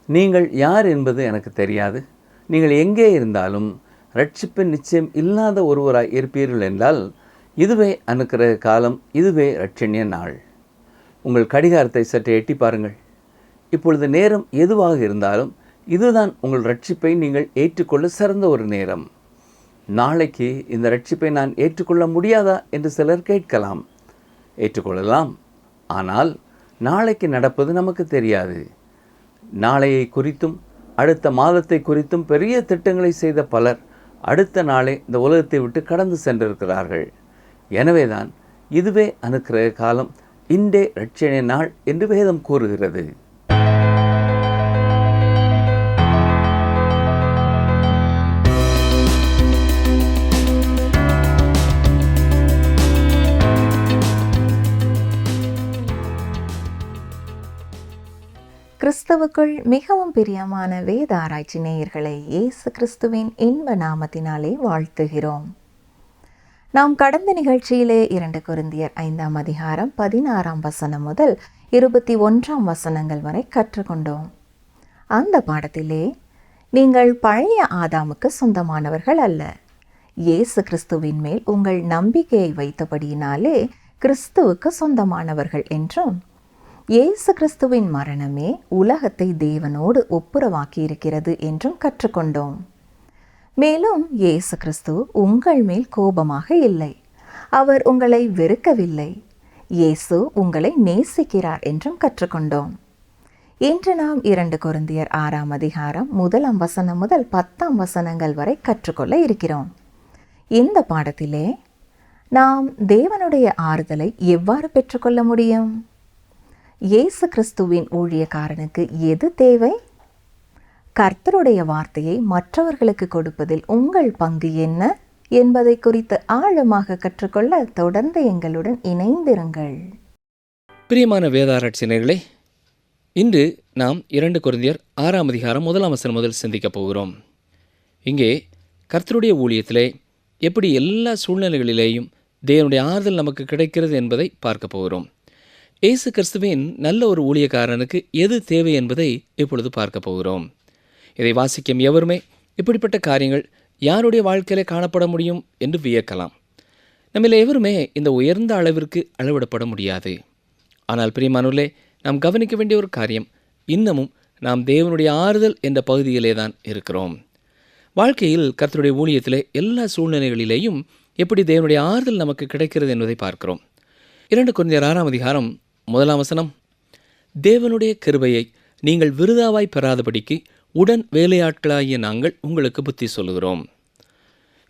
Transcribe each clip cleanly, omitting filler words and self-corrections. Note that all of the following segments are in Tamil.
நீங்கள் யார் என்பது எனக்கு தெரியாது. நீங்கள் எங்கே இருந்தாலும் ரட்சிப்பின் நிச்சயம் இல்லாத ஒருவராய் இருப்பீர்கள் என்றால், இதுவே அனுக்கிரக காலம், இதுவே இரட்சணிய நாள். உங்கள் கடிகாரத்தை சற்று எட்டி பாருங்கள். இப்பொழுது நேரம் எதுவாக இருந்தாலும் இதுதான் உங்கள் ரட்சிப்பை நீங்கள் ஏற்றுக்கொள்ள சிறந்த ஒரு நேரம். நாளைக்கு இந்த ரட்சிப்பை நான் ஏற்றுக்கொள்ள முடியாதா என்று சிலர் கேட்கலாம். ஏற்றுக்கொள்ளலாம். ஆனால் நாளைக்கு நடப்பது நமக்கு தெரியாது. நாளையை குறித்தும் அடுத்த மாதத்தை குறித்தும் பெரிய திட்டங்களை செய்த பலர் அடுத்த நாளே இந்த உலகத்தை விட்டு கடந்து சென்றிருக்கிறார்கள். எனவேதான் இதுவே அனுக்கிரக காலம், இன்றே இரட்சணிய நாள் என்று வேதம் கூறுகிறது. கிறிஸ்துவுக்குள் மிகவும் பிரியமான வேத ஆராய்ச்சி நேயர்களை இயேசு கிறிஸ்துவின் இன்ப நாமத்தினாலே வாழ்த்துகிறோம். நாம் கடந்த நிகழ்ச்சியிலே 2 கொரிந்தியர் 5ஆம் அதிகாரம் 16ஆம் வசனம் முதல் 21ஆம் வசனங்கள் வரை கற்றுக்கொண்டோம். அந்த பாடத்திலே நீங்கள் பழைய ஆதாமுக்கு சொந்தமானவர்கள் அல்ல, இயேசு கிறிஸ்துவின் மேல் உங்கள் நம்பிக்கையை வைத்தபடியினாலே கிறிஸ்துவுக்கு சொந்தமானவர்கள் என்றும், இயேசு கிறிஸ்துவின் மரணமே உலகத்தை தேவனோடு ஒப்புரவாக்கி இருக்கிறது என்றும் கற்றுக்கொண்டோம். மேலும் இயேசு கிறிஸ்து உங்கள் மேல் கோபமாக இல்லை, அவர் உங்களை வெறுக்கவில்லை, இயேசு உங்களை நேசிக்கிறார் என்றும் கற்றுக்கொண்டோம். இன்று நாம் 2 கொரிந்தியர் 6ஆம் அதிகாரம் 1ஆம் வசனம் முதல் 10ஆம் வசனங்கள் வரை கற்றுக்கொள்ள இருக்கிறோம். இந்த பாடத்திலே நாம் தேவனுடைய ஆறுதலை எவ்வாறு பெற்றுக்கொள்ள முடியும்? இயேசு கிறிஸ்துவின் ஊழியக்காரனுக்கு எது தேவை? கர்த்தருடைய வார்த்தையை மற்றவர்களுக்கு கொடுப்பதில் உங்கள் பங்கு என்ன என்பதை குறித்து ஆழமாக கற்றுக்கொள்ள தொடர்ந்து எங்களுடன் இணைந்திருங்கள். பிரியமான வேதாராய்ச்சியர்களே, இன்று நாம் 2 கொரிந்தியர் 6ஆம் அதிகாரம் 1ஆம் வசனம் முதல் சிந்திக்கப் போகிறோம். இங்கே கர்த்தருடைய ஊழியத்திலே எப்படி எல்லா சூழ்நிலைகளிலேயும் தேவனுடைய ஆறுதல் நமக்கு கிடைக்கிறது என்பதை பார்க்க போகிறோம். இயேசு கிறிஸ்துவின் நல்ல ஒரு ஊழியக்காரனுக்கு எது தேவை என்பதை இப்பொழுது பார்க்க போகிறோம். இதை வாசிக்கும் எவருமே இப்படிப்பட்ட காரியங்கள் யாருடைய வாழ்க்கையிலே காணப்பட முடியும் என்று வியக்கலாம். நம்மில் எவருமே இந்த உயர்ந்த அளவிற்கு அளவிடப்பட முடியாது. ஆனால் பிரியமானவர்களே, நாம் கவனிக்க வேண்டிய ஒரு காரியம், இன்னமும் நாம் தேவனுடைய ஆறுதல் என்ற பகுதியிலே தான் இருக்கிறோம். வாழ்க்கையில் கர்த்தருடைய ஊழியத்திலே எல்லா சூழ்நிலைகளிலேயும் எப்படி தேவனுடைய ஆறுதல் நமக்கு கிடைக்கிறது என்பதை பார்க்கிறோம். 2 கொரிந்தியர் 6ஆம் அதிகாரம் 1ஆம் வசனம், தேவனுடைய கிருபையை நீங்கள் விருதாவாய் பெறாதபடிக்கு உடன் வேலையாட்களாகிய நாங்கள் உங்களுக்கு புத்தி சொல்லுகிறோம்.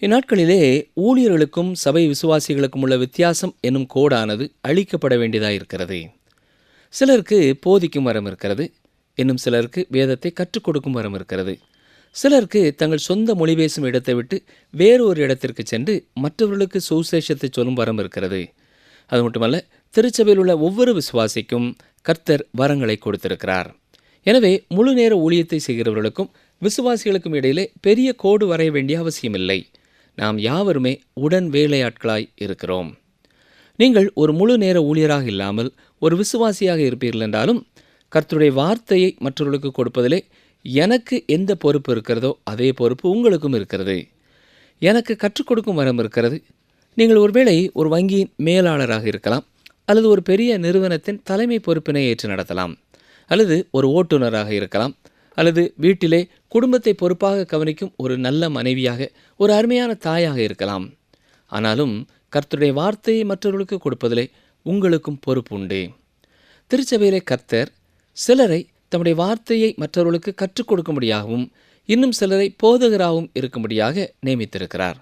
இந்நாட்களிலே ஊழியர்களுக்கும் சபை விசுவாசிகளுக்கும் உள்ள வித்தியாசம் என்னும் கோடானது அழிக்கப்பட வேண்டியதாக இருக்கிறது. சிலருக்கு போதிக்கும் வரம் இருக்கிறது, இன்னும் சிலருக்கு வேதத்தை கற்றுக் கொடுக்கும் வரம் இருக்கிறது. சிலருக்கு தங்கள் சொந்த மொழி பேசும் இடத்தை விட்டு வேறொரு இடத்திற்கு சென்று மற்றவர்களுக்கு சுவிசேஷத்தை சொல்லும் வரம் இருக்கிறது. அது மட்டுமல்ல, திருச்சபையில் உள்ள ஒவ்வொரு விசுவாசிக்கும் கர்த்தர் வரங்களை கொடுத்திருக்கிறார். எனவே முழு நேர ஊழியத்தை செய்கிறவர்களுக்கும் விசுவாசிகளுக்கும் இடையிலே பெரிய கோடு வரைய வேண்டிய அவசியமில்லை. நாம் யாவருமே உடன் வேலையாட்களாய் இருக்கிறோம். நீங்கள் ஒரு முழு நேர ஊழியராக இல்லாமல் ஒரு விசுவாசியாக இருப்பீர்கள் என்றாலும், கர்த்தருடைய வார்த்தையை மற்றவர்களுக்கு கொடுப்பதிலே எனக்கு எந்த பொறுப்பு இருக்கிறதோ அதே பொறுப்பு உங்களுக்கும் இருக்கிறது. எனக்கு கற்றுக் கொடுக்கும் வரம் இருக்கிறது. நீங்கள் ஒருவேளை ஒரு வங்கியின் மேலாளராக இருக்கலாம், அல்லது ஒரு பெரிய நிறுவனத்தின் தலைமை பொறுப்பினை ஏற்று நடத்தலாம், அல்லது ஒரு ஓட்டுநராக இருக்கலாம், அல்லது வீட்டிலே குடும்பத்தை பொறுப்பாக கவனிக்கும் ஒரு நல்ல மனைவியாக, ஒரு அருமையான தாயாக இருக்கலாம். ஆனாலும் கர்த்தருடைய வார்த்தையை மற்றவர்களுக்கு கொடுப்பதிலே உங்களுக்கும் பொறுப்பு உண்டு. திருச்சபையிலே கர்த்தர் சிலரை தம்முடைய வார்த்தையை மற்றவர்களுக்கு கற்றுக் கொடுக்கும்படியாகவும், இன்னும் சிலரை போதகராகவும் இருக்கும்படியாக நியமித்திருக்கிறார்.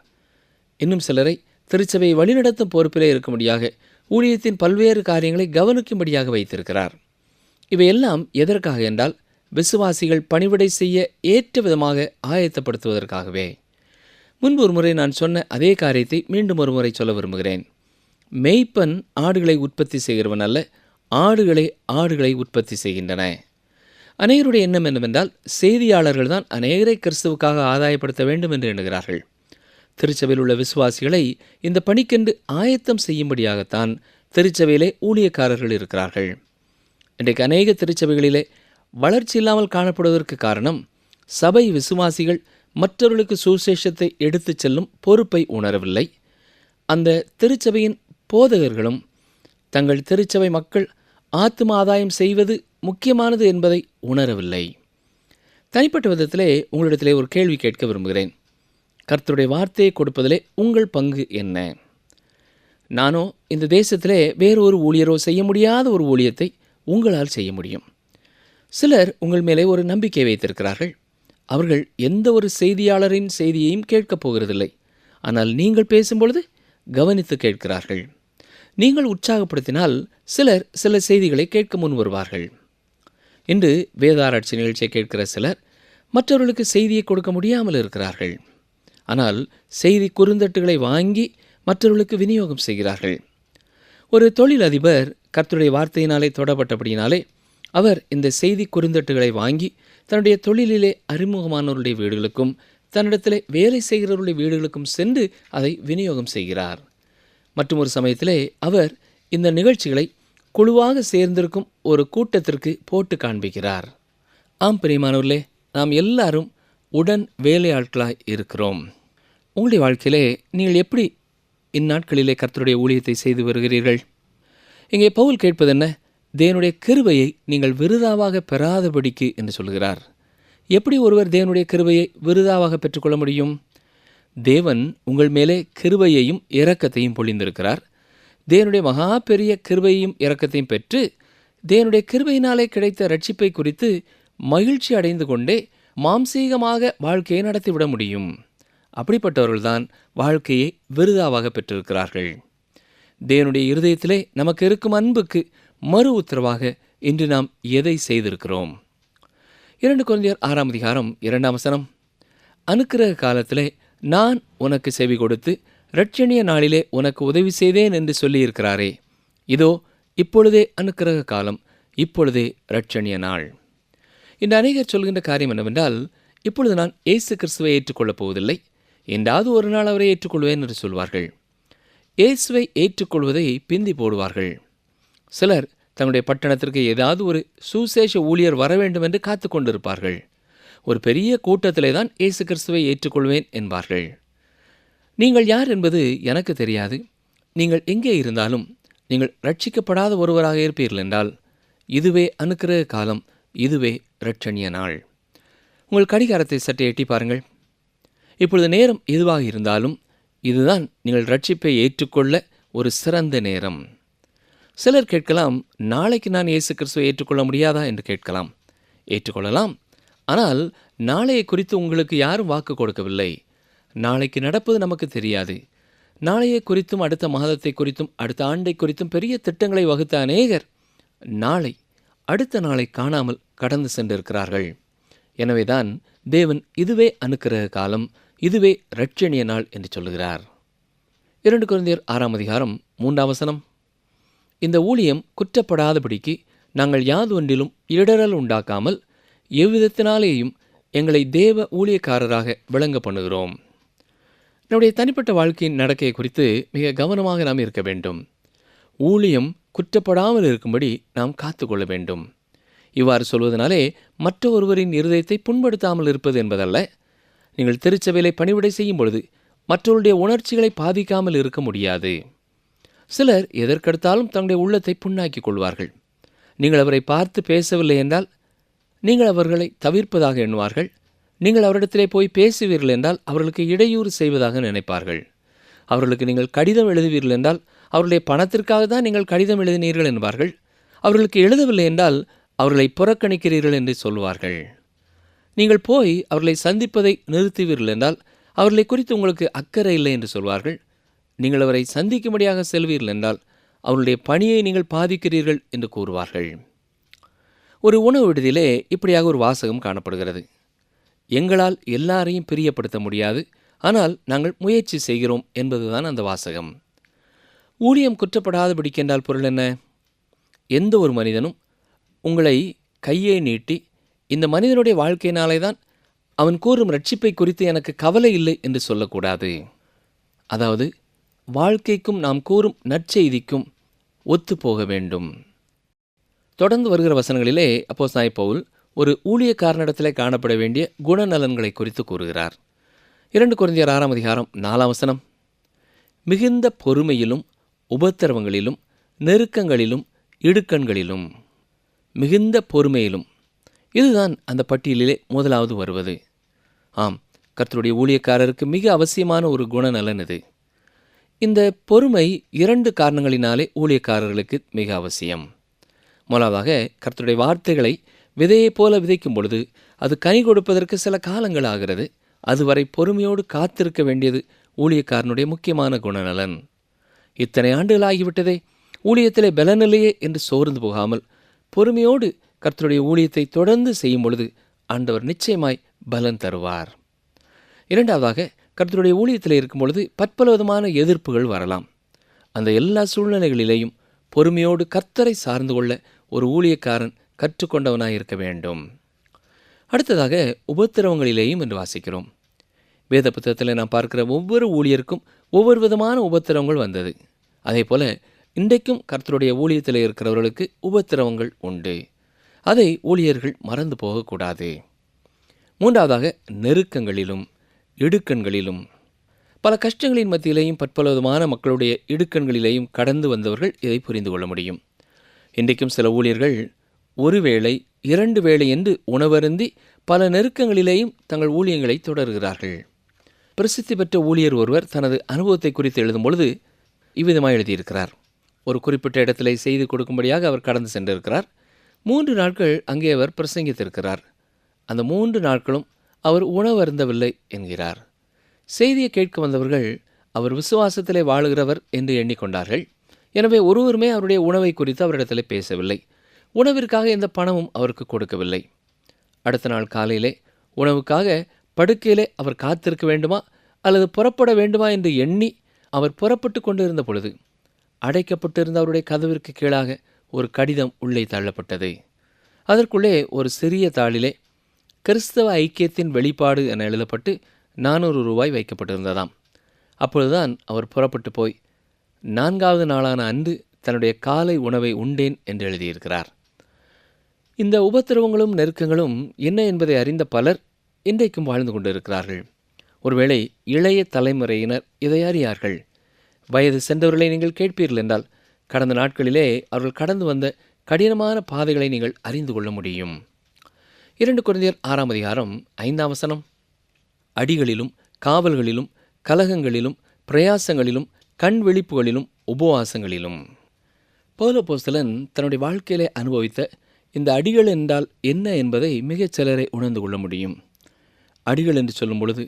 இன்னும் சிலரை திருச்சபையை வழிநடத்தும் பொறுப்பிலே இருக்கும்படியாக ஊழியத்தின் பல்வேறு காரியங்களை கவனிக்கும்படியாக வைத்திருக்கிறார். இவையெல்லாம் எதற்காக என்றால், விசுவாசிகள் பணிவிடை செய்ய ஏற்ற விதமாக ஆயத்தப்படுத்துவதற்காகவே. முன்பு ஒரு முறை நான் சொன்ன அதே காரியத்தை மீண்டும் ஒரு முறை சொல்ல விரும்புகிறேன். மேய்ப்பன் ஆடுகளை உற்பத்தி செய்கிறவன் அல்ல, ஆடுகளை உற்பத்தி செய்கின்றன. அநேகருடைய எண்ணம் என்னவென்றால், செய்தியாளர்கள் தான் அநேகரை கிறிஸ்துவுக்காக ஆதாயப்படுத்த வேண்டும் என்று எண்ணுகிறார்கள். திருச்சபையில் உள்ள விசுவாசிகளை இந்த பணிக்கென்று ஆயத்தம் செய்யும்படியாகத்தான் திருச்சபையிலே ஊழியக்காரர்கள் இருக்கிறார்கள். இன்றைக்கு அநேக திருச்சபைகளிலே வளர்ச்சி இல்லாமல் காணப்படுவதற்கு காரணம் சபை விசுவாசிகள் மற்றவர்களுக்கு சுவிசேஷத்தை எடுத்துச் செல்லும் பொறுப்பை உணரவில்லை. அந்த திருச்சபையின் போதகர்களும் தங்கள் திருச்சபை மக்கள் ஆத்தும ஆதாயம் செய்வது முக்கியமானது என்பதை உணரவில்லை. தனிப்பட்ட விதத்திலே உங்களிடத்திலே ஒரு கேள்வி கேட்க விரும்புகிறேன். கர்த்தருடைய வார்த்தையை கொடுப்பதிலே உங்கள் பங்கு என்ன? நானோ இந்த தேசத்திலே வேறு ஒரு ஊழியரோ செய்ய முடியாத ஒரு ஊழியத்தை உங்களால் செய்ய முடியும். சிலர் உங்கள் மேலே ஒரு நம்பிக்கை வைத்திருக்கிறார்கள். அவர்கள் எந்த ஒரு செய்தியாளரின் செய்தியையும் கேட்கப் போகிறதில்லை. ஆனால் நீங்கள் பேசும்பொழுது கவனித்து கேட்கிறார்கள். நீங்கள் உற்சாகப்படுத்தினால் சிலர் சில செய்திகளை கேட்க முன் வருவார்கள். இன்று வேதாராய்ச்சி நிகழ்ச்சியை கேட்கிற சிலர் மற்றவர்களுக்கு செய்தியை கொடுக்க முடியாமல் இருக்கிறார்கள். ஆனால் செய்தி குறுந்தட்டுகளை வாங்கி மற்றவர்களுக்கு விநியோகம் செய்கிறார்கள். ஒரு தொழிலதிபர் கர்த்தருடைய வார்த்தையினாலே தொடப்பட்டபடியினாலே அவர் இந்த செய்தி குறுந்தட்டுகளை வாங்கி தன்னுடைய தொழிலிலே அறிமுகமானவருடைய வீடுகளுக்கும் தன்னிடத்திலே வேலை செய்கிறவருடைய வீடுகளுக்கும் சென்று அதை விநியோகம் செய்கிறார். மற்றும் ஒரு சமயத்திலே அவர் இந்த நிகழ்ச்சிகளை குழுவாக சேர்ந்திருக்கும் ஒரு கூட்டத்திற்கு போட்டு காண்பிக்கிறார். ஆம் பிரியமானவர்களே, நாம் எல்லாரும் உடன் வேலையாட்களாய் இருக்கிறோம். உங்களுடைய வாழ்க்கையிலே நீங்கள் எப்படி இந்நாட்களிலே கர்த்தருடைய ஊழியத்தை செய்து வருகிறீர்கள்? இங்கே பவுல் கேட்பது என்ன? தேவனுடைய கிருபையை நீங்கள் விருதாவாக பெறாதபடிக்கு என்று சொல்கிறார். எப்படி ஒருவர் தேவனுடைய கிருபையை விருதாவாக பெற்றுக்கொள்ள முடியும்? தேவன் உங்கள் மேலே கிருபையையும் இரக்கத்தையும் பொழிந்திருக்கிறார். தேவனுடைய மகா பெரிய கிருபையையும் இரக்கத்தையும் பெற்று தேவனுடைய கிருபையினாலே கிடைத்த ரட்சிப்பை குறித்து மகிழ்ச்சி அடைந்து கொண்டே மாம்சீகமாக வாழ்க்கையை நடத்திவிட முடியும். அப்படிப்பட்டவர்கள்தான் வாழ்க்கையை விருதாவாக பெற்றிருக்கிறார்கள். தேவனுடைய இருதயத்திலே நமக்கு இருக்கும் அன்புக்கு மறு உத்தரவாக இன்று நாம் எதை செய்திருக்கிறோம்? 2 கொரிந்தியர் 6ஆம் அதிகாரம் 2ஆம் வசனம், அனுக்கிரக காலத்திலே நான் உனக்கு செவி கொடுத்து இரட்சணிய நாளிலே உனக்கு உதவி செய்தேன் என்று சொல்லியிருக்கிறாரே, இதோ இப்பொழுதே அனுக்கிரக காலம், இப்பொழுதே இரட்சணிய நாள். இன்று அநேகர் சொல்கின்ற காரியம் என்னவென்றால், இப்பொழுது நான் இயேசு கிறிஸ்துவை ஏற்றுக்கொள்ளப் போவதில்லை, என்றாவது ஒரு நாள் அவரை ஏற்றுக்கொள்வேன் என்று சொல்வார்கள். இயேசுவை ஏற்றுக்கொள்வதை பிந்தி போடுவார்கள். சிலர் தங்களுடைய பட்டணத்திற்கு ஏதாவது ஒரு சுசேஷ ஊழியர் வர வேண்டும் என்று காத்து கொண்டிருப்பார்கள். ஒரு பெரிய கூட்டத்திலே தான் இயேசு கிறிஸ்துவை ஏற்றுக்கொள்வேன் என்பார்கள். நீங்கள் யார் என்பது எனக்கு தெரியாது. நீங்கள் எங்கே இருந்தாலும் நீங்கள் ரட்சிக்கப்படாத ஒருவராக இருப்பீர்கள் என்றால் இதுவே அனுக்கிரக காலம், இதுவே இரட்சணிய நாள். உங்கள் கடிகாரத்தை சற்றே எட்டி பாருங்கள். இப்பொழுது நேரம் எதுவாக இருந்தாலும் இதுதான் நீங்கள் ரட்சிப்பை ஏற்றுக்கொள்ள ஒரு சிறந்த நேரம். சிலர் கேட்கலாம், நாளைக்கு நான் இயேசு கிறிஸ்துவை ஏற்றுக்கொள்ள முடியாதா என்று கேட்கலாம். ஏற்றுக்கொள்ளலாம். ஆனால் நாளையை குறித்து உங்களுக்கு யாரும் வாக்கு கொடுக்கவில்லை. நாளைக்கு நடப்பது நமக்கு தெரியாது. நாளையை குறித்தும் அடுத்த மாதத்தை குறித்தும் அடுத்த ஆண்டை குறித்தும் பெரிய திட்டங்களை வகுத்த அநேகர் நாளை அடுத்த நாளை காணாமல் கடந்து சென்றிருக்கிறார்கள். எனவேதான் தேவன் இதுவே அனுக்கிரக காலம், இதுவே இரட்சணிய நாள் என்று சொல்லுகிறார். 2 கொரிந்தியர் 6ஆம் அதிகாரம் 3ஆம் வசனம், இந்த ஊழியம் குற்றப்படாதபடிக்கு நாங்கள் யாதொன்றிலும் இடரல் உண்டாக்காமல் எவ்விதத்தினாலேயும் எங்களை தேவ ஊழியக்காரராக விளங்க பண்ணுகிறோம். நம்முடைய தனிப்பட்ட வாழ்க்கையின் நடக்கையை குறித்து மிக கவனமாக நாம் இருக்க வேண்டும். ஊழியம் குற்றப்படாமல் இருக்கும்படி நாம் காத்துக்கொள்ள வேண்டும். இவ்வாறு சொல்வதனாலே மற்ற ஒருவரின் இருதயத்தை புண்படுத்தாமல் இருப்பது என்பதல்ல. நீங்கள் திருச்சபையிலே பணிவிடை செய்யும் பொழுது மற்றவருடைய உணர்ச்சிகளை பாதிக்காமல் இருக்க முடியாது. சிலர் எதற்கெடுத்தாலும் தங்களுடைய உள்ளத்தை புண்ணாக்கிக் கொள்வார்கள். நீங்கள் அவரை பார்த்து பேசவில்லை என்றால் நீங்கள் அவர்களை தவிர்ப்பதாக எண்ணுவார்கள். நீங்கள் அவரிடத்திலே போய் பேசுவீர்கள் என்றால் அவர்களுக்கு இடையூறு செய்வதாக நினைப்பார்கள். அவர்களுக்கு நீங்கள் கடிதம் எழுதுவீர்கள் என்றால் அவர்களுடைய பணத்திற்காக தான் நீங்கள் கடிதம் எழுதினீர்கள் என்பார்கள். அவர்களுக்கு எழுதவில்லை என்றால் அவர்களை புறக்கணிக்கிறீர்கள் என்று சொல்வார்கள். நீங்கள் போய் அவர்களை சந்திப்பதை நிறுத்துவீர்கள் என்றால் அவர்களை குறித்து உங்களுக்கு அக்கறை இல்லை என்று சொல்வார்கள். நீங்கள் அவரை சந்திக்கும்படியாக செல்வீர்கள் என்றால் அவருடைய பணியை நீங்கள் பாதிக்கிறீர்கள் என்று கூறுவார்கள். ஒரு உணவு விடுதியிலே இப்படியாக ஒரு வாசகம் காணப்படுகிறது. எங்களால் எல்லாரையும் பிரியப்படுத்த முடியாது, ஆனால் நாங்கள் முயற்சி செய்கிறோம் என்பதுதான் அந்த வாசகம். ஊழியம் குற்றப்படாதபடிக்கென்றால் பொருள் என்ன? எந்த ஒரு மனிதனும் உங்களை கையை நீட்டி இந்த மனிதனுடைய வாழ்க்கையினாலே தான் அவன் கூறும் ரட்சிப்பை குறித்து எனக்கு கவலை இல்லை என்று சொல்லக்கூடாது. அதாவது வாழ்க்கைக்கும் நாம் கூறும் நற்செய்திக்கும் ஒத்து போக வேண்டும். தொடர்ந்து வருகிற வசனங்களிலே அப்போஸ்தலனாகிய பவுல் ஒரு ஊழியக்காரனிடத்தில் காணப்பட வேண்டிய குணநலன்களை குறித்து கூறுகிறார். 2 கொரிந்தியர் 6 அதிகாரம் 4 மிகுந்த பொறுமையிலும் உபத்திரவங்களிலும் நெருக்கங்களிலும் இடுக்கண்களிலும். மிகுந்த பொறுமையிலும், இதுதான் அந்த பட்டியலிலே முதலாவது வருவது. ஆம், கர்த்தருடைய ஊழியக்காரருக்கு மிக அவசியமான ஒரு குணநலன் இது. இந்த பொறுமை 2 காரணங்களினாலே ஊழியக்காரர்களுக்கு மிக அவசியம். முதலாவதாக, கர்த்தருடைய வார்த்தைகளை விதையைப் போல விதைக்கும் பொழுது அது கனி கொடுப்பதற்கு சில காலங்கள் ஆகிறது. அதுவரை பொறுமையோடு காத்திருக்க வேண்டியது ஊழியக்காரனுடைய முக்கியமான குணநலன். இத்தனை ஆண்டுகள் ஆகிவிட்டதே, ஊழியத்திலே பலனில்லையே என்று சோர்ந்து போகாமல் பொறுமையோடு கர்த்தருடைய ஊழியத்தை தொடர்ந்து செய்யும் பொழுது ஆண்டவர் நிச்சயமாய் பலன் தருவார். இரண்டாவதாக, கர்த்தருடைய ஊழியத்தில் இருக்கும் பொழுது பற்பல விதமான எதிர்ப்புகள் வரலாம். அந்த எல்லா சூழ்நிலைகளிலேயும் பொறுமையோடு கர்த்தரை சார்ந்து கொள்ள ஒரு ஊழியக்காரன் கற்றுக்கொண்டவனாய் இருக்க வேண்டும். அடுத்ததாக, உபத்திரவங்களிலேயும் என்று வாசிக்கிறோம். வேத புத்தகத்தில் நாம் பார்க்கிற ஒவ்வொரு ஊழியருக்கும் ஒவ்வொரு விதமான உபத்திரவங்கள் வந்தது. அதே போல இன்றைக்கும் கர்த்தருடைய ஊழியத்தில் இருக்கிறவர்களுக்கு உபத்திரவங்கள் உண்டு. அதை ஊழியர்கள் மறந்து போகக்கூடாது. மூன்றாவதாக, நெருக்கங்களிலும் இடுக்கண்களிலும். பல கஷ்டங்களின் மத்தியிலேயும் பற்பல விதமான மக்களுடைய இடுக்கண்களிலேயும் கடந்து வந்தவர்கள் இதை புரிந்து கொள்ள முடியும். இன்றைக்கும் சில ஊழியர்கள் ஒரு வேளை 2 வேளை என்று உணவருந்தி பல நெருக்கங்களிலேயும் தங்கள் ஊழியங்களை தொடர்கிறார்கள். பிரசித்தி பெற்ற ஊழியர் ஒருவர் தனது அனுபவத்தை குறித்து எழுதும் பொழுது இவ்விதமாக எழுதியிருக்கிறார். ஒரு குறிப்பிட்ட இடத்திலே செய்து கொடுக்கும்படியாக அவர் கடந்து சென்றிருக்கிறார். 3 நாட்கள் அங்கே அவர் பிரசங்கித்திருக்கிறார். அந்த 3 நாட்களும் அவர் உணவருந்தவில்லை என்கிறார். செய்தியை கேட்க வந்தவர்கள் அவர் விசுவாசத்திலே வாழுகிறவர் என்று எண்ணிக்கொண்டார்கள். எனவே ஒருவருமே அவருடைய உணவை குறித்து அவரிடத்தில் பேசவில்லை. உணவிற்காக எந்த பணமும் அவருக்கு கொடுக்கவில்லை. அடுத்த நாள் காலையிலே உணவுக்காக படுக்கையிலே அவர் காத்திருக்க வேண்டுமா அல்லது புறப்பட வேண்டுமா என்று எண்ணி அவர் புறப்பட்டு கொண்டிருந்த பொழுது அடைக்கப்பட்டிருந்த அவருடைய கதவிற்கு கீழாக ஒரு கடிதம் உள்ளே தள்ளப்பட்டது. அதற்குள்ளே ஒரு சிறிய தாளிலே கிறிஸ்தவ ஐக்கியத்தின் வெளிப்பாடு என எழுதப்பட்டு 400 ரூபாய் வைக்கப்பட்டிருந்ததாம். அப்பொழுதுதான் அவர் புறப்பட்டு போய் 4வது நாளான அன்று தன்னுடைய காலை உணவை உண்டேன் என்று எழுதியிருக்கிறார். இந்த உபத்திரவங்களும் நெருக்கங்களும் என்ன என்பதை அறிந்த பலர் இன்றைக்கும் வாழ்ந்து கொண்டிருக்கிறார்கள். ஒருவேளை இளைய தலைமுறையினர் இதை அறியார்கள். வயது சென்றவர்களை நீங்கள் கேட்பீர்கள் என்றால் கடந்த நாட்களிலே அவர்கள் கடந்து வந்த கடினமான பாதைகளை நீங்கள் அறிந்து கொள்ள முடியும். 2 கொரிந்தியர் 6 அதிகாரம் 5 அடிகளிலும் காவல்களிலும் கலகங்களிலும் பிரயாசங்களிலும் கண் விழிப்புகளிலும் உபவாசங்களிலும். பவுல் அப்போஸ்தலன் தன்னுடைய வாழ்க்கையிலே அனுபவித்த இந்த அடிகள் என்றால் என்ன என்பதை மிகச் சிலரை உணர்ந்து கொள்ள முடியும். அடிகள் என்று சொல்லும் பொழுது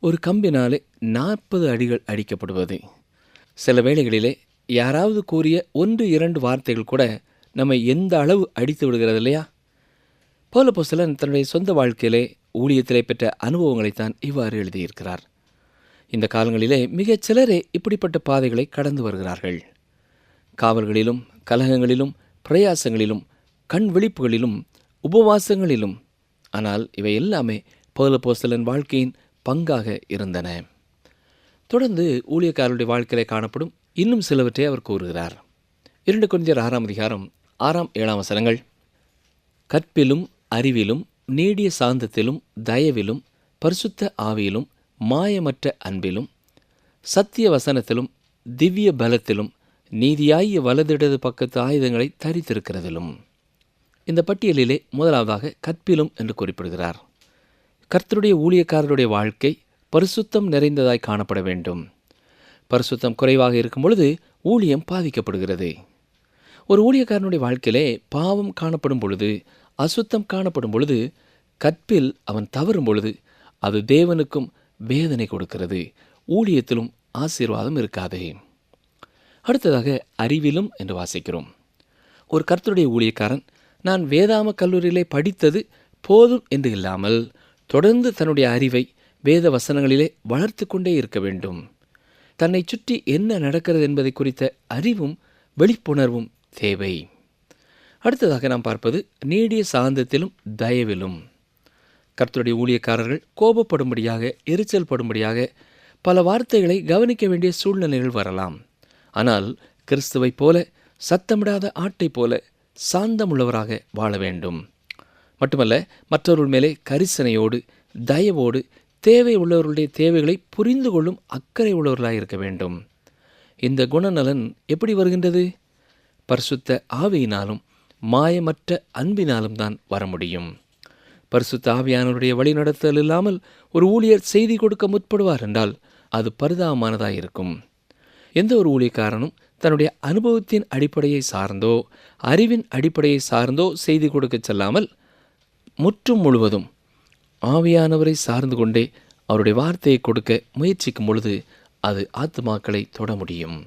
ஒரு கம்பினாலே 40 அடிகள் அடிக்கப்படுவது. சில வேளைகளிலே யாராவது கூறிய 1-2 வார்த்தைகள் கூட நம்மை எந்த அளவு அடித்து விடுகிறது இல்லையா? பவுல் அப்போஸ்தலன் தன்னுடைய சொந்த வாழ்க்கையிலே ஊழியத்திலே பெற்ற அனுபவங்களைத்தான் இவ்வாறு எழுதியிருக்கிறார். இந்த காலங்களிலே மிகச் சிலரே இப்படிப்பட்ட பாதைகளை கடந்து வருகிறார்கள். காவல்களிலும் கலகங்களிலும் பிரயாசங்களிலும் கண் விழிப்புகளிலும் உபவாசங்களிலும். ஆனால் இவை எல்லாமே பவுல் அப்போஸ்தலன் வாழ்க்கையின் பங்காக இருந்தன. தொடர்ந்து ஊழியக்காரருடைய வாழ்க்கையிலே காணப்படும் இன்னும் சிலவற்றை அவர் கூறுகிறார். 2 கொரிந்தியர் 6 அதிகாரம் 6-7 கற்பிலும் அறிவிலும் நீடிய சாந்தத்திலும் தயவிலும் பரிசுத்த ஆவியிலும் மாயமற்ற அன்பிலும் சத்திய வசனத்திலும் திவ்ய பலத்திலும் நீதியாகிய வலதிடது பக்கத்து ஆயுதங்களை தரித்திருக்கிறதிலும். இந்த பட்டியலிலே முதலாவதாக கற்பிலும் என்று குறிப்பிடுகிறார். கர்த்தருடைய ஊழியக்காரருடைய வாழ்க்கை பரிசுத்தம் நிறைந்ததாய் காணப்பட வேண்டும். பரிசுத்தம் குறைவாக இருக்கும் பொழுது ஊழியம் பாதிக்கப்படுகிறது. ஒரு ஊழியக்காரனுடைய வாழ்க்கையிலே பாவம் காணப்படும் பொழுது, அசுத்தம் காணப்படும் பொழுது, கற்பில் அவன் தவறும் பொழுது அது தேவனுக்கும் வேதனை கொடுக்கிறது, ஊழியத்திலும் ஆசீர்வாதம் இருக்காது. அடுத்ததாக அறிவிலும் என்று வாசிக்கிறோம். ஒரு கர்த்தருடைய ஊழியக்காரன் நான் வேதாம கல்லூரியிலே படித்தது போதும் என்று இல்லாமல் தொடர்ந்து தன்னுடைய அறிவை வேத வசனங்களிலே வளர்த்து கொண்டே இருக்க வேண்டும். தன்னை சுற்றி என்ன நடக்கிறது என்பதை குறித்த அறிவும் விழிப்புணர்வும் தேவை. அடுத்ததாக நாம் பார்ப்பது நீடிய சாந்தத்திலும் தயவிலும். கர்த்தருடைய ஊழியக்காரர்கள் கோபப்படும்படியாக எரிச்சல் படும்படியாக பல வார்த்தைகளை கவனிக்க வேண்டிய சூழ்நிலைகள் வரலாம். ஆனால் கிறிஸ்துவைப் போல சத்தமிடாத ஆட்டை போல சாந்தமுள்ளவராக வாழ வேண்டும். மட்டுமல்ல, மற்றவர்கள் மேலே கரிசனையோடு, தயவோடு, தேவை உள்ளவர்களுடைய தேவைகளை புரிந்து கொள்ளும் அக்கறை உள்ளவர்களாக இருக்க வேண்டும். இந்த குணநலன் எப்படி வருகின்றது? பரிசுத்த ஆவியினாலும் மாயமற்ற அன்பினாலும் தான் வர முடியும். பரிசுத்த ஆவியானவருடைய வழிநடத்தல் இல்லாமல் ஒரு ஊழியர் செய்தி கொடுக்க முற்படுவார் என்றால் அது பரிதாபமானதாக இருக்கும். எந்த ஒரு ஊழியக்காரனும் தன்னுடைய அனுபவத்தின் அடிப்படையை சார்ந்தோ அறிவின் அடிப்படையை சார்ந்தோ செய்தி கொடுக்க செல்லாமல் முற்றும் முழுவதும் ஆவியானவரை சார்ந்து கொண்டே அவருடைய வார்த்தையை கொடுக்க முயற்சிக்கும் பொழுது அது ஆத்துமாக்களை தொட முடியும்.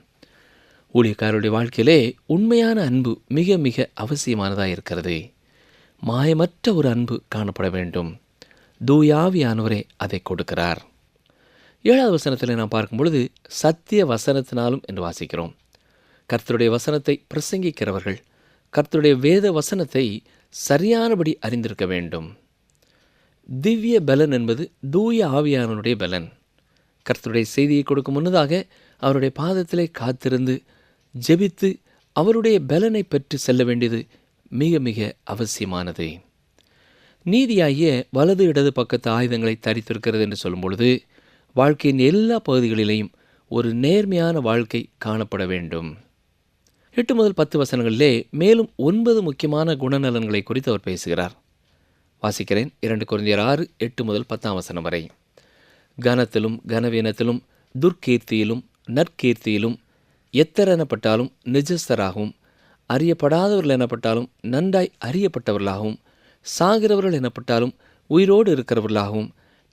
ஊழியக்காரருடைய வாழ்க்கையிலே உண்மையான அன்பு மிக மிக அவசியமானதாக இருக்கிறது. மாயமற்ற ஒரு அன்பு காணப்பட வேண்டும். தூயாவியானவரே அதை கொடுக்கிறார். 7வது வசனத்தில் நாம் பார்க்கும் பொழுது சத்திய வசனத்தினாலும் என்று வாசிக்கிறோம். கர்த்தருடைய வசனத்தை பிரசங்கிக்கிறவர்கள் கர்த்தருடைய வேத வசனத்தை சரியானபடி அறிந்திருக்க வேண்டும். திவ்ய பலன் என்பது தூய ஆவியானவருடைய பலன். கர்த்தருடைய செய்தியை கொடுக்கும் முன்னதாக அவருடைய பாதத்திலே காத்திருந்து ஜெபித்து அவருடைய பலனை பெற்று செல்ல வேண்டியது மிக மிக அவசியமானது. நீதியாகிய வலது இடது பக்கத்து ஆயுதங்களை தரித்திருக்கிறது என்று சொல்லும் பொழுது வாழ்க்கையின் எல்லா பகுதிகளிலேயும் ஒரு நேர்மையான வாழ்க்கை காணப்பட வேண்டும். 8 முதல் 10 வசனங்களிலே மேலும் 9 முக்கியமான குணநலன்களை குறித்து அவர் பேசுகிறார். வாசிக்கிறேன். 2 கொரிந்தியர் 6, 8 முதல் 10 வசனம் வரை. கனத்திலும் கனவீனத்திலும் துர்க்கீர்த்தியிலும் நற்கீர்த்தியிலும் எத்தர் எனப்பட்டாலும் நிஜஸ்தராகவும் அறியப்படாதவர்கள் எனப்பட்டாலும் நன்றாய் அறியப்பட்டவர்களாகவும் சாகிறவர்கள் எனப்பட்டாலும் உயிரோடு இருக்கிறவர்களாகவும்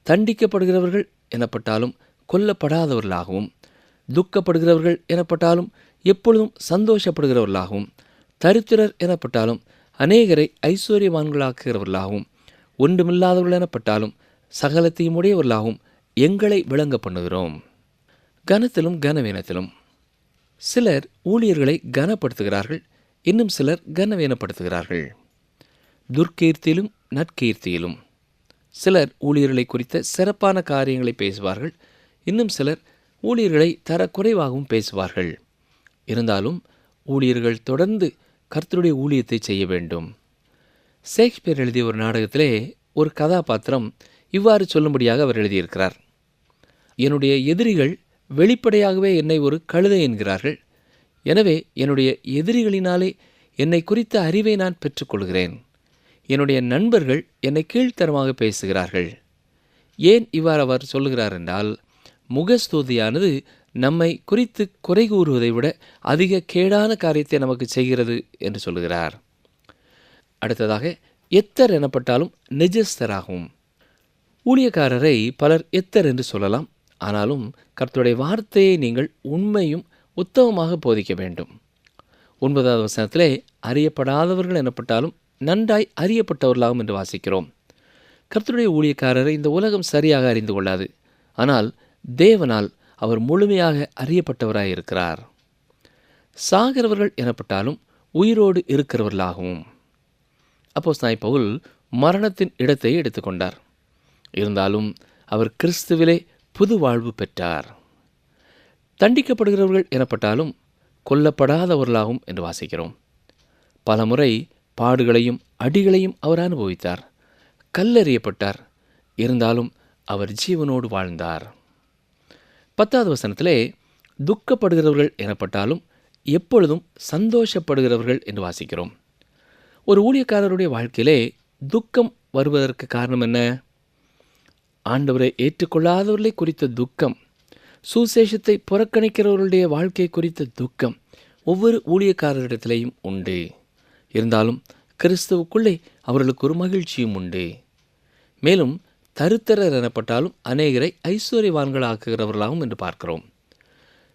தண்டிக்கப்படுகிறவர்கள் எனப்பட்டாலும் கொல்லப்படாதவர்களாகவும் துக்கப்படுகிறவர்கள் எனப்பட்டாலும் எப்பொழுதும் சந்தோஷப்படுகிறவர்களாகவும் தரித்திரர் எனப்பட்டாலும் அநேகரை ஐஸ்வர்யவான்களாக்குகிறவர்களாகவும் ஒன்றுமில்லாதவர்கள் எனப்பட்டாலும் சகலத்தையும் உடையவர்களாகவும் எங்களை விளங்க பண்ணுகிறோம். கனத்திலும் கனவீனத்திலும் சிலர் ஊழியர்களை கனப்படுத்துகிறார்கள், இன்னும் சிலர் கனவீனப்படுத்துகிறார்கள். துர்க்கீர்த்தியிலும் நற்கீர்த்தியிலும் சிலர் ஊழியர்களை குறித்த சிறப்பான காரியங்களை பேசுவார்கள், இன்னும் சிலர் ஊழியர்களை தரக்குறைவாகவும் பேசுவார்கள். இருந்தாலும் ஊழியர்கள் தொடர்ந்து கர்த்தருடைய ஊழியத்தை செய்ய வேண்டும். ஷேக்ஸ்பியர் எழுதிய ஒரு நாடகத்திலே ஒரு கதாபாத்திரம் இவ்வாறு சொல்லும்படியாக அவர் எழுதியிருக்கிறார். என்னுடைய எதிரிகள் வெளிப்படையாகவே என்னை ஒரு கழுதை என்கிறார்கள். எனவே என்னுடைய எதிரிகளினாலே என்னை குறித்த அறிவை நான் பெற்றுக்கொள்கிறேன். என்னுடைய நண்பர்கள் என்னை கீழ்த்தரமாக பேசுகிறார்கள். ஏன் இவ்வாறு அவர் சொல்லுகிறார் என்றால், முகஸ்துதியானது நம்மை குறித்து குறை கூறுவதை விட அதிக கேடான காரியத்தை நமக்கு செய்கிறது என்று சொல்லுகிறார். அடுத்ததாக, எத்தர் எனப்பட்டாலும் நிஜஸ்தராகும். ஊழியக்காரரை பலர் எத்தர் என்று சொல்லலாம். ஆனாலும் கர்த்தருடைய வார்த்தையை நீங்கள் உண்மையும் உத்தமமாக போதிக்க வேண்டும். 9வது வசனத்திலே அறியப்படாதவர்கள் எனப்பட்டாலும் நன்றாய் அறியப்பட்டவர்களாகும் என்று வாசிக்கிறோம். கர்த்தருடைய ஊழியக்காரரை இந்த உலகம் சரியாக அறிந்து கொள்ளாது. ஆனால் தேவனால் அவர் முழுமையாக அறியப்பட்டவராயிருக்கிறார். சாகிறவர்கள் எனப்பட்டாலும் உயிரோடு இருக்கிறவர்களாகவும். அப்போஸ்தலனாகிய பவுல் மரணத்தின் இடத்தை எடுத்துக்கொண்டார். இருந்தாலும் அவர் கிறிஸ்துவிலே புது வாழ்வு பெற்றார். தண்டிக்கப்படுகிறவர்கள் எனப்பட்டாலும் கொல்லப்படாதவர்களாகும் என்று வாசிக்கிறோம். பலமுறை பாடுகளையும் அடிகளையும் அவர் அனுபவித்தார். கல்லெறியப்பட்டார். இருந்தாலும் அவர் ஜீவனோடு வாழ்ந்தார். 10வது வசனத்திலே துக்கப்படுகிறவர்கள் எனப்பட்டாலும் எப்பொழுதும் சந்தோஷப்படுகிறவர்கள் என்று வாசிக்கிறோம். ஒரு ஊழியக்காரருடைய வாழ்க்கையிலே துக்கம் வருவதற்கு காரணம் என்ன? ஆண்டவரை ஏற்றுக்கொள்ளாதவர்களை குறித்த துக்கம், சுசேஷத்தை புறக்கணிக்கிறவர்களுடைய வாழ்க்கை குறித்த துக்கம் ஒவ்வொரு ஊழியக்காரரிடத்திலேயும் உண்டு. இருந்தாலும் கிறிஸ்துவுக்குள்ளே அவர்களுக்கு ஒரு மகிழ்ச்சியும் உண்டு. மேலும் தருத்தரர் எனப்பட்டாலும் அநேகரை ஐஸ்வர்யவான்கள் ஆக்குகிறவர்களாகவும் என்று பார்க்கிறோம்.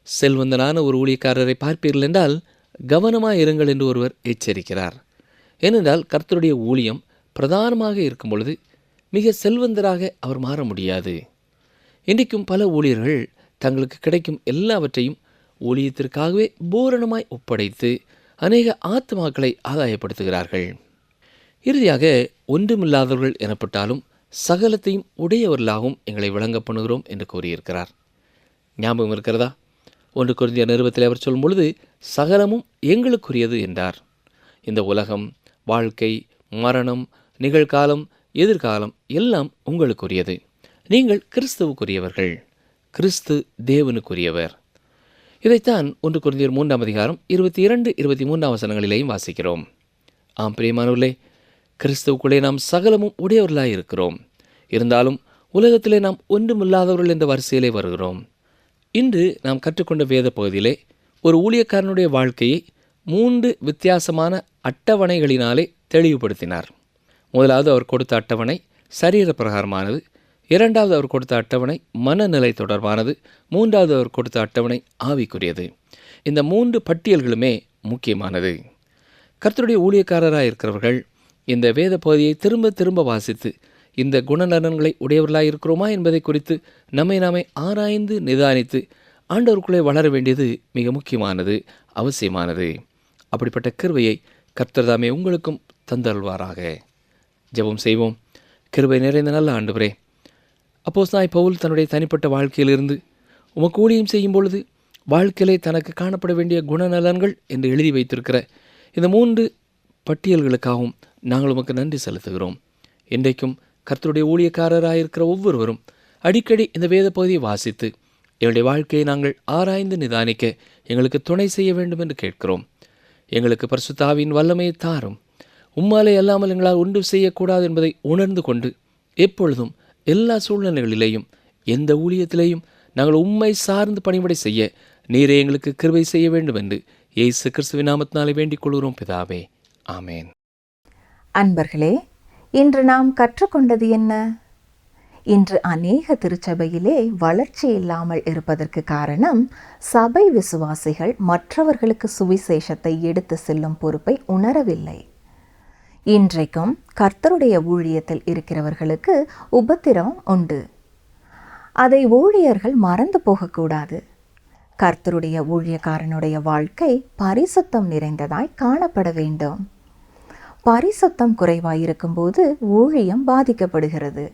செல்வந்தனான ஒரு ஊழியக்காரரை பார்ப்பீர்கள் என்றால் கவனமாக இருங்கள் என்று ஒருவர் எச்சரிக்கிறார். ஏனென்றால் கர்த்தருடைய ஊழியம் பிரதானமாக இருக்கும் பொழுது மிக செல்வந்தராக அவர் மாற முடியாது. இன்றைக்கும் பல ஊழியர்கள் தங்களுக்கு கிடைக்கும் எல்லாவற்றையும் ஊழியத்திற்காகவே பூரணமாய் ஒப்படைத்து அநேக ஆத்மாக்களை ஆதாயப்படுத்துகிறார்கள். இறுதியாக ஒன்றுமில்லாதவர்கள் எனப்பட்டாலும் சகலத்தையும் உடையவர்களாகவும் எங்களை விளங்க பண்ணுகிறோம் என்று கூறியிருக்கிறார். ஞாபகம் இருக்கிறதா? 1 கொரிந்தியர் நிருபத்தில் அவர் சொல்லும் பொழுது சகலமும் எங்களுக்குரியது என்றார். இந்த உலகம், வாழ்க்கை, மரணம், நிகழ்காலம், எதிர்காலம் எல்லாம் உங்களுக்குரியது. நீங்கள் கிறிஸ்துவுக்குரியவர்கள். கிறிஸ்து தேவனுக்குரியவர். இதைத்தான் 1 கொரிந்தியர் 3 அதிகாரம் 22, 23 வசனங்களிலேயும் வாசிக்கிறோம். ஆம் பிரியமானவர்களே, கிறிஸ்துவுக்குள்ளே நாம் சகலமும் உடையவர்களாய் இருக்கிறோம். இருந்தாலும் உலகத்திலே நாம் ஒன்றுமில்லாதவர்கள் என்ற வரிசையிலே வருகிறோம். இன்று நாம் கற்றுக்கொண்ட வேத பகுதியிலே ஒரு ஊழியக்காரனுடைய வாழ்க்கையை 3 வித்தியாசமான அட்டவணைகளினாலே தெளிவுபடுத்தினார். முதலாவது அவர் கொடுத்த அட்டவணை சரீர பிரகாரமானது. இரண்டாவது அவர் கொடுத்த அட்டவணை மனநிலை தொடர்பானது. மூன்றாவது அவர் கொடுத்த அட்டவணை ஆவிக்குரியது. இந்த 3 பட்டியல்களுமே முக்கியமானது. கர்த்தருடைய ஊழியக்காரராக இருக்கிறவர்கள் இந்த வேத பகுதியை திரும்ப திரும்ப வாசித்து இந்த குணநலன்களை உடையவர்களாக இருக்கிறோமா என்பதை குறித்து நம்மை நாமே ஆராய்ந்து நிதானித்து ஆண்டவருக்குள்ளே வளர வேண்டியது மிக முக்கியமானது, அவசியமானது. அப்படிப்பட்ட கிருபையை கர்த்தர் தாமே உங்களுக்கும் தந்தருள்வாராக. ஜெபம் செய்வோம். கிருபை நிறைந்த நல்ல ஆண்டவரே, அப்போஸ்தலனாகிய பவுல் தன்னுடைய தனிப்பட்ட வாழ்க்கையிலிருந்து உமக்கு ஊழியம் செய்யும் பொழுது வாழ்க்கையிலே தனக்கு காணப்பட வேண்டிய குணநலன்கள் என்று எழுதி வைத்திருக்கிற இந்த 3 பட்டியல்களுக்காகவும் நாங்கள் உமக்கு நன்றி செலுத்துகிறோம். இன்றைக்கும் கர்த்தருடைய ஊழியக்காரராயிருக்கிற ஒவ்வொருவரும் அடிக்கடி இந்த வேத பகுதியை வாசித்து எங்களுடைய வாழ்க்கையை நாங்கள் ஆராய்ந்து நிதானிக்க எங்களுக்கு துணை செய்ய வேண்டும் என்று கேட்கிறோம். எங்களுக்கு பரிசுத்த ஆவியின் வல்லமையை தாரும். உம்மாலே அல்லாமல் எங்களால் ஒன்று செய்யக்கூடாது என்பதை உணர்ந்து கொண்டு எப்பொழுதும் எல்லா சூழ்நிலைகளிலேயும் எந்த ஊழியத்திலேயும் நாங்கள் உம்மை சார்ந்து பணிபடை செய்ய நீரே எங்களுக்கு கிருபை செய்ய வேண்டும் என்று இயேசு கிறிஸ்துவின் நாமத்தினாலே வேண்டிக் கொள்கிறோம் பிதாவே. ஆமேன். அன்பர்களே, இன்று நாம் கற்றுக்கொண்டது என்ன? இன்று அநேக திருச்சபையிலே வளர்ச்சி இல்லாமல் இருப்பதற்கு காரணம் சபை விசுவாசிகள் மற்றவர்களுக்கு சுவிசேஷத்தை எடுத்து செல்லும் பொறுப்பை உணரவில்லை. இன்றைக்கும் கர்த்தருடைய ஊழியத்தில் இருக்கிறவர்களுக்கு உபத்திரவம் உண்டு. அதை ஊழியர்கள் மறந்து போகக்கூடாது. கர்த்தருடைய ஊழியக்காரனுடைய வாழ்க்கை பரிசுத்தம் நிறைந்ததாய் காணப்பட வேண்டும். பரிசுத்தம் குறைவாயிருக்கும்போது ஊழியம் பாதிக்கப்படுகிறது.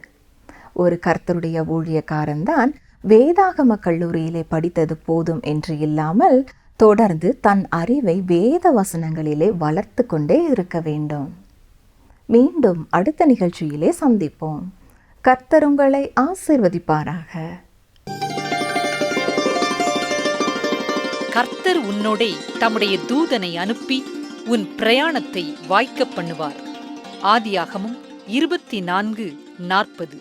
ஒரு கர்த்தருடைய ஊழியக்காரன்தான் வேதாகம கல்லூரியிலே படித்தது போதும் என்று இல்லாமல் தொடர்ந்து தன் அறிவை வேத வசனங்களிலே வளர்த்து கொண்டே இருக்க வேண்டும். மீண்டும் அடுத்த நிகழ்ச்சியிலே சந்திப்போம். கர்த்தர் உங்களை ஆசீர்வதிப்பாராக. கர்த்தர் உன்னோடே தம்முடைய தூதனை அனுப்பி உன் பிரயாணத்தை வாய்க்க பண்ணுவார். ஆதியாகமம் 24:40.